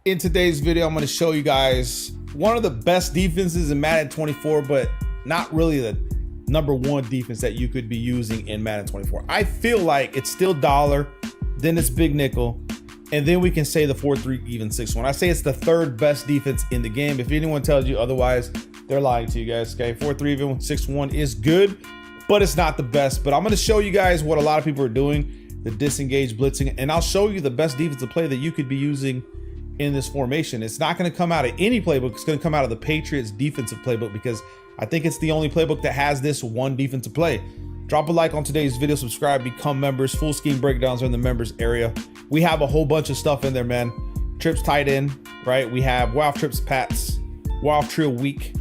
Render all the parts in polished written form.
In today's video, I'm going to show you guys one of the best defenses in Madden 24, but not really the #1 defense that you could be using in Madden 24. I feel like it's still dollar, then it's big nickel, and then we can say the 4-3 even 6-1. I say it's the 3rd best defense in the game. If anyone tells you otherwise, they're lying to you guys. Okay, 4-3 even 6-1 is good, but it's not the best. But I'm going to show you guys what a lot of people are doing, the disengage blitzing, and I'll show you the best defensive play that you could be using in this formation. It's not going to come out of any playbook. It's going to come out of the Patriots defensive playbook, because I think it's the only playbook that has this one defensive play. Drop a like on today's video, subscribe, become members. Full scheme breakdowns are in the members area. We have a whole bunch of stuff in there, man. Trips tight end, right? We have WoW trips Pats, WoW trio week.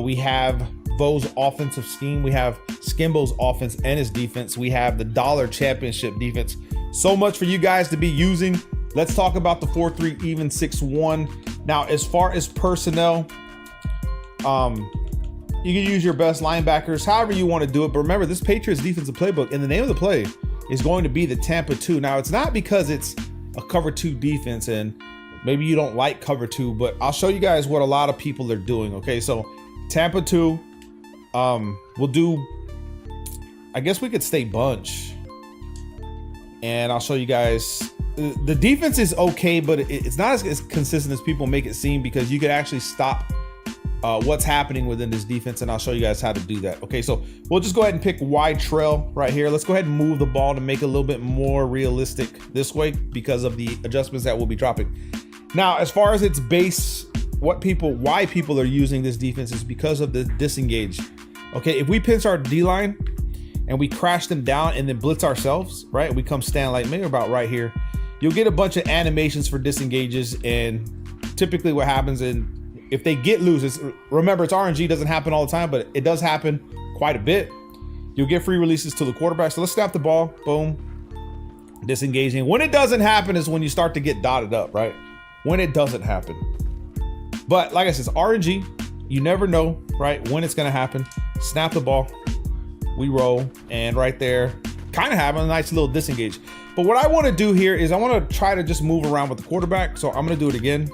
We have Vo's offensive scheme. We have Skimbo's offense and his defense. We have the dollar championship defense. So much for you guys to be using. Let's talk about the 4-3 even 6-1. Now, as far as personnel, you can use your best linebackers, however you want to do it. But remember, this Patriots defensive playbook, and the name of the play is going to be the Tampa 2. Now, it's not because it's a cover 2 defense and maybe you don't like cover 2, but I'll show you guys what a lot of people are doing. Okay, so Tampa 2, we'll do, I guess we could stay bunch, and I'll show you guys. The defense is okay, but it's not as consistent as people make it seem, because you could actually stop what's happening within this defense, and I'll show you guys how to do that. Okay, so we'll just go ahead and pick wide trail right here. Let's go ahead and move the ball to make it a little bit more realistic this way because of the adjustments that we'll be dropping. Now, as far as its base, why people are using this defense is because of the disengage. Okay, if we pinch our D-line and we crash them down and then blitz ourselves, right? We come stand like maybe about right here. You'll get a bunch of animations for disengages, and typically what happens, and if they get loose, remember it's RNG, doesn't happen all the time, but it does happen quite a bit. You'll get free releases to the quarterback. So let's snap the ball, boom, disengaging. When it doesn't happen is when you start to get dotted up, right? When it doesn't happen. But like I said, it's RNG. You never know, right, when it's gonna happen. Snap the ball, we roll, and right there, kind of having a nice little disengage. But what I want to do here is I want to try to just move around with the quarterback. So I'm going to do it again.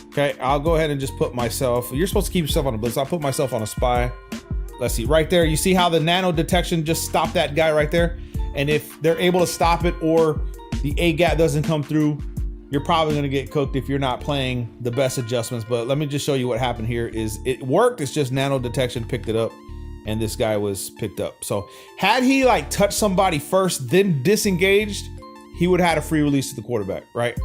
Okay, I'll go ahead and just put myself, you're supposed to keep yourself on a blitz. I'll put myself on a spy. Let's see, right there, you see how the nano detection just stopped that guy right there? And if they're able to stop it, or the A gap doesn't come through, you're probably going to get cooked if you're not playing the best adjustments. But let me just show you what happened here. Is it worked? It's just nano detection picked it up, and this guy was picked up. So had he like touched somebody first, then disengaged, he would have had a free release to the quarterback, right?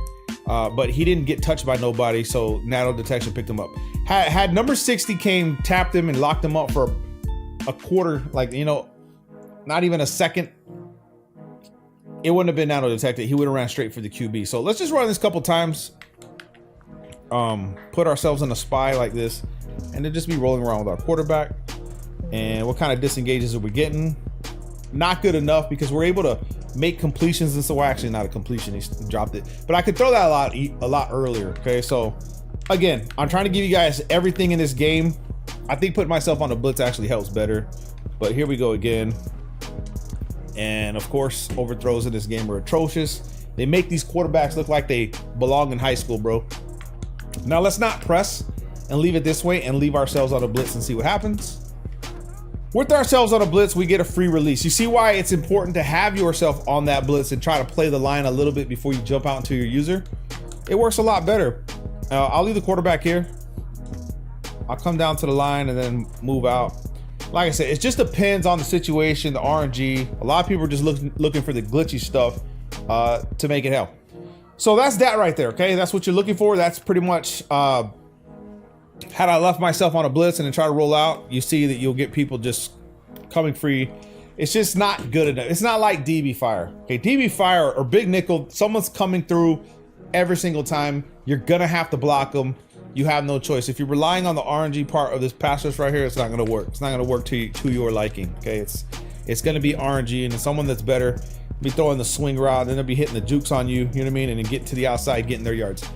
But he didn't get touched by nobody, so nano detection picked him up. Had number 60 came, tapped him, and locked him up for a quarter, like, you know, not even a second, it wouldn't have been nano detected. He would have ran straight for the QB. So let's just run this a couple times. Put ourselves in a spy like this, and then just be rolling around with our quarterback. And what kind of disengages are we getting? Not good enough, because we're able to make completions. And so, actually not a completion, he dropped it, but I could throw that a lot earlier. Okay, so again, I'm trying to give you guys everything in this game. I think putting myself on a blitz actually helps better, but here we go again. And of course, overthrows in this game are atrocious. They make these quarterbacks look like they belong in high school, bro. Now let's not press and leave it this way and leave ourselves on a blitz and see what happens. With ourselves on a blitz, we get a free release. You see why it's important to have yourself on that blitz and try to play the line a little bit before you jump out into your user. It works a lot better. I'll leave the quarterback here. I'll come down to the line and then move out. Like I said, it just depends on the situation, the RNG. A lot of people are just looking for the glitchy stuff to make it help. So that's that right there, okay? That's what you're looking for. That's pretty much, had I left myself on a blitz and then try to roll out, you see that you'll get people just coming free. It's just not good enough. It's not like DB fire. Okay, DB fire or big nickel, someone's coming through every single time. You're gonna have to block them. You have no choice. If you're relying on the RNG part of this pass rush right here, it's not gonna work. It's not gonna work to your liking. Okay, it's gonna be RNG, and someone that's better be throwing the swing route, then they'll be hitting the jukes on you. You know what I mean? And then get to the outside, getting their yards.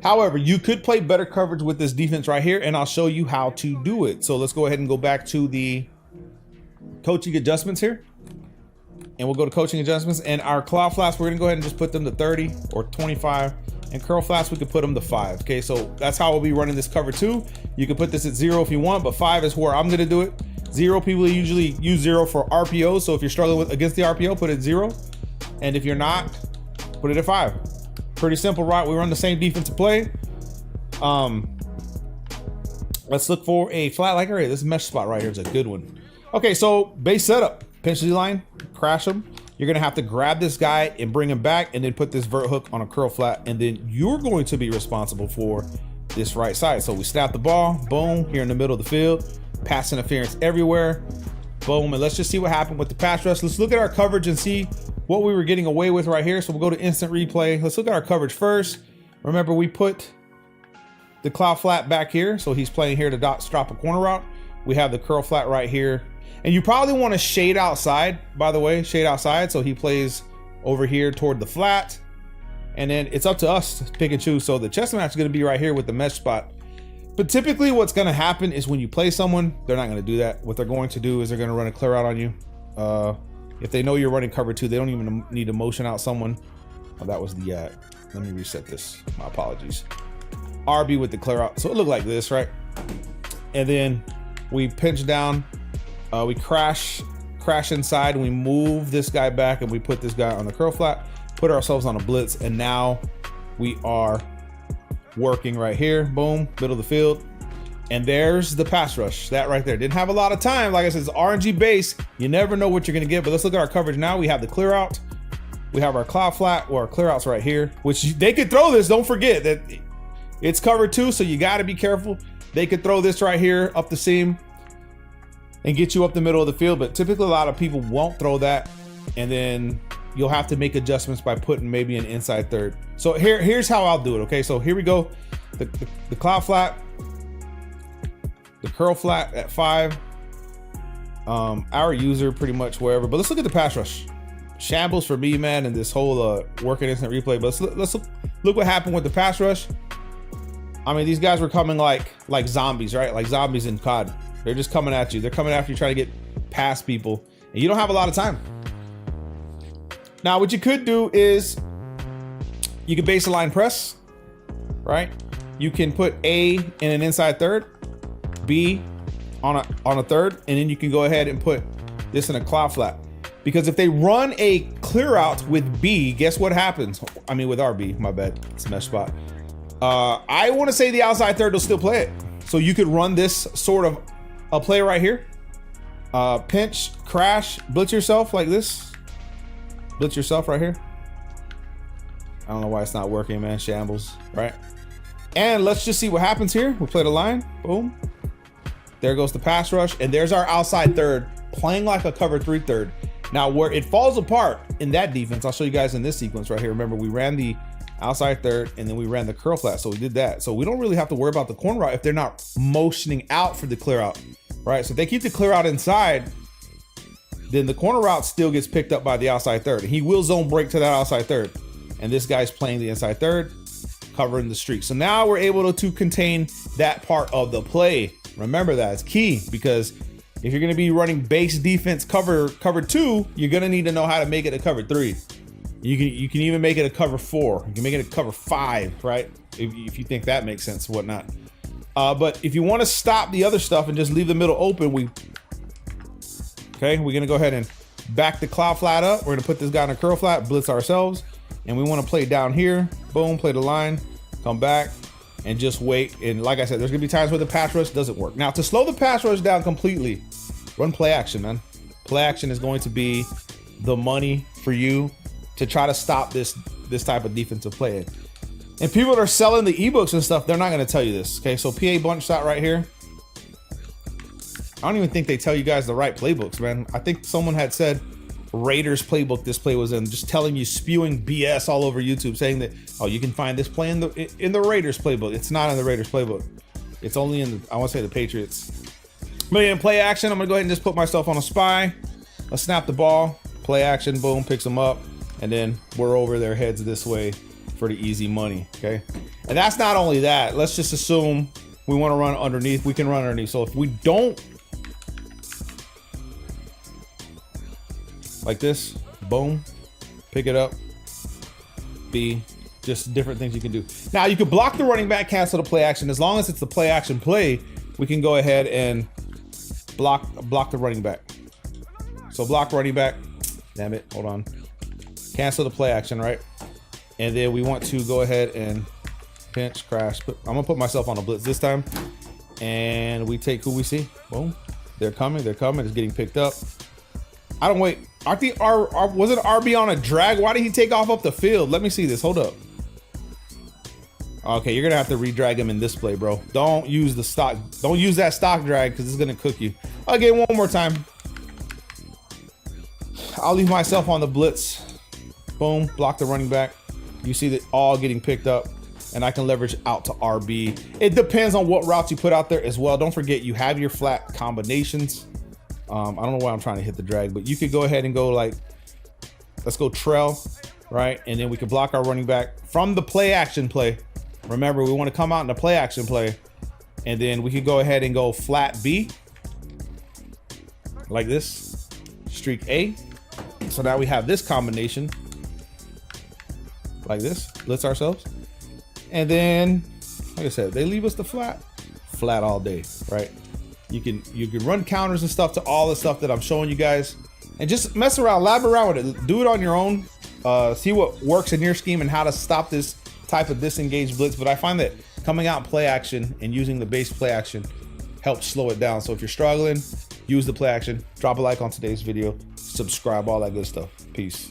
However, you could play better coverage with this defense right here, and I'll show you how to do it. So let's go ahead and go back to the coaching adjustments here. and we'll go to coaching adjustments. And our cloud flats, we're gonna go ahead and just put them to 30 or 25. And curl flats, we could put them to 5. Okay, so that's how we'll be running this cover 2. You can put this at 0 if you want, but 5 is where I'm gonna do it. 0, people usually use 0 for RPOs. So if you're struggling against the RPO, put it at 0. And if you're not, put it at 5. Pretty simple, right? We run the same defensive play. Let's look for a flat like right here. This mesh spot right here is a good one. Okay, so base setup, pinch the line, crash them. You're gonna have to grab this guy and bring him back and then put this vert hook on a curl flat, and then you're going to be responsible for this right side. So we snap the ball, boom, here in the middle of the field, pass interference everywhere, boom, and let's just see what happened with the pass rush. Let's look at our coverage and see what we were getting away with right here. So we'll go to instant replay. Let's look at our coverage first. Remember, we put the cloud flat back here, so he's playing here to drop a corner route. We have the curl flat right here. And you probably want to shade outside, by the way, shade outside. So he plays over here toward the flat. And then it's up to us to pick and choose. So the chess match is going to be right here with the mesh spot. But typically what's going to happen is when you play someone, they're not going to do that. What they're going to do is they're going to run a clear out on you. If they know you're running cover 2, they don't even need to motion out someone. Oh, that was the, let me reset this. My apologies. RB with the clear out. So it looked like this, right? And then we pinch down. We crash inside, and we move this guy back, and we put this guy on the curl flat, put ourselves on a blitz, and now we are working right here. Boom, middle of the field. And there's the pass rush. That right there. Didn't have a lot of time. Like I said, it's RNG base. You never know what you're gonna get, but let's look at our coverage now. We have the clear out. We have our cloud flat, or our clear outs right here, which they could throw this. Don't forget that it's cover 2, so you gotta be careful. They could throw this right here up the seam and get you up the middle of the field, but typically a lot of people won't throw that, and then you'll have to make adjustments by putting maybe an inside third. So here's how I'll do it. Okay, so here we go. The cloud flat, the curl flat at 5. Our user pretty much wherever, but let's look at the pass rush. Shambles for me, man, and this whole working instant replay. But let's look what happened with the pass rush. I mean, these guys were coming like zombies, right? Like zombies in COD. They're just coming at you. They're coming after you, trying to get past people, and you don't have a lot of time. Now, what you could do is you can base a line press, right? You can put A in an inside third, B on a third, and then you can go ahead and put this in a cloud flat. Because if they run a clear out with B, guess what happens? I mean, with RB, my bad, it's a mesh spot. I want to say the outside third will still play it. So you could run this sort of a play right here. Pinch, crash, blitz yourself like this. Blitz yourself right here. I don't know why it's not working, man. Shambles, right? And let's just see what happens here. We'll play the line. Boom. There goes the pass rush. And there's our outside third playing like a cover 3 third. Now, where it falls apart in that defense, I'll show you guys in this sequence right here. Remember, we ran the outside third, and then we ran the curl flat. So we did that. So we don't really have to worry about the corner route if they're not motioning out for the clear out, right? So if they keep the clear out inside, then the corner route still gets picked up by the outside third. And he will zone break to that outside third. And this guy's playing the inside third, covering the streak. So now we're able to contain that part of the play. Remember that, it's key, because if you're gonna be running base defense cover 2, you're gonna need to know how to make it a cover 3. You can even make it a cover 4. You can make it a cover 5, right? If you think that makes sense, whatnot. But if you want to stop the other stuff and just leave the middle open, we're gonna go ahead and back the cloud flat up. We're gonna put this guy in a curl flat, blitz ourselves, and we want to play down here. Boom, play the line, come back, and just wait. And like I said, there's gonna be times where the pass rush doesn't work. Now, to slow the pass rush down completely, run play action, man. Play action is going to be the money for you to try to stop this type of defensive play. And people that are selling the ebooks and stuff, they're not going to tell you this. Okay, so PA bunch shot right here. I don't even think they tell you guys the right playbooks, man. I think someone had said Raiders playbook this play was in, just telling you, spewing BS all over YouTube, saying that, oh, you can find this play in the Raiders playbook. It's not in the Raiders playbook. It's only in the, I want to say, the Patriots. But in play action, I'm gonna go ahead and just put myself on a spy. Let's snap the ball, play action, boom, picks them up, and then we're over their heads this way for the easy money. Okay, and that's not only that. Let's just assume we want to run underneath. We can run underneath. So if we don't, like this, Boom. Pick it up. B. Just different things you can do. Now you can block the running back, cancel the play action. As long as it's the play action play, we can go ahead and block the running back. So block running back. Damn it, hold on. Cancel the play action, right? And then we want to go ahead and pinch, crash. I'm gonna put myself on a blitz this time. And we take who we see. Boom. They're coming, it's getting picked up. I don't wait. I think was it RB on a drag? Why did he take off up the field? Let me see this, hold up. Okay, you're gonna have to re-drag him in this play, bro. Don't use the stock. Don't use that stock drag because it's gonna cook you. Again, one more time. I'll leave myself on the blitz. Boom, block the running back. You see that all getting picked up, and I can leverage out to RB. It depends on what routes you put out there as well. Don't forget you have your flat combinations. I don't know why I'm trying to hit the drag, but you could go ahead and go like, let's go trail, right? And then we can block our running back from the play action play. Remember, we want to come out in the play action play, and then we can go ahead and go flat B like this, streak A. So now we have this combination like this, blitz ourselves. And then, like I said, they leave us the flat all day, right? You can run counters and stuff to all the stuff that I'm showing you guys, and just mess around, lab around with it. Do it on your own. See what works in your scheme and how to stop this type of disengage blitz. But I find that coming out in play action and using the base play action helps slow it down. So if you're struggling, use the play action. Drop a like on today's video, subscribe, all that good stuff. Peace.